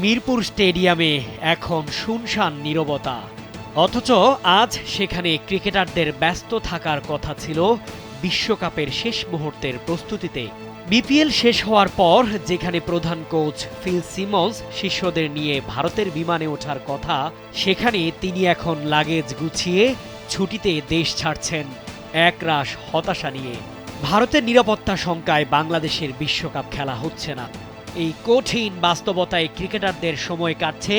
মিরপুর স্টেডিয়ামে এখন শুনশান নীরবতা। অথচ আজ সেখানে ক্রিকেটারদের ব্যস্ত থাকার কথা ছিল বিশ্বকাপের শেষ মুহূর্তের প্রস্তুতিতে। বিপিএল শেষ হওয়ার পর যেখানে প্রধান কোচ ফিল সিমন্স শিষ্যদের নিয়ে ভারতের বিমানে ওঠার কথা, সেখানে তিনি এখন লাগেজ গুছিয়ে ছুটিতে দেশ ছাড়ছেন একরাশ হতাশা নিয়ে। ভারতের নিরাপত্তা শঙ্কায় বাংলাদেশের বিশ্বকাপ খেলা হচ্ছে না। এই কঠিন বাস্তবতায় ক্রিকেটারদের সময় কাটছে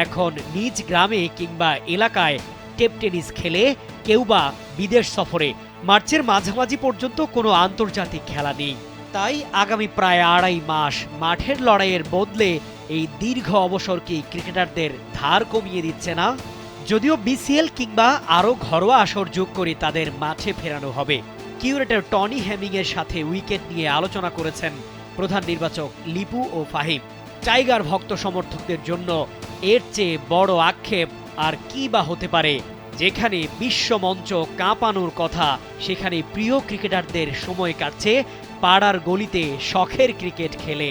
এখন নিজ গ্রামে কিংবা এলাকায় টেপ টেনিস খেলে, কেউ বা বিদেশ সফরে। মার্চের মাঝামাঝি পর্যন্ত কোনো আন্তর্জাতিক খেলা নেই। তাই আগামী প্রায় 2.5 মাস মাঠের লড়াইয়ের বদলে এই দীর্ঘ অবসর কি ক্রিকেটারদের ধার কমিয়ে দিচ্ছে না? যদিও বিসিএল কিংবা আরও ঘরোয়া আসর যোগ করে তাদের মাঠে ফেরানো হবে। কিউরেটর টনি হেমিংয়ের সাথে উইকেট নিয়ে আলোচনা করেছেন প্রধান নির্বাচক লিপু ও ফাহিম। টাইগার ভক্ত সমর্থকদের জন্য এর চেয়ে বড় আক্ষেপ আর কি বা হতে পারে? যেখানে বিশ্বমঞ্চ কাঁপানোর কথা, সেখানে প্রিয় ক্রিকেটারদের সময় কাটছে পাড়ার গলিতে শখের ক্রিকেট খেলে।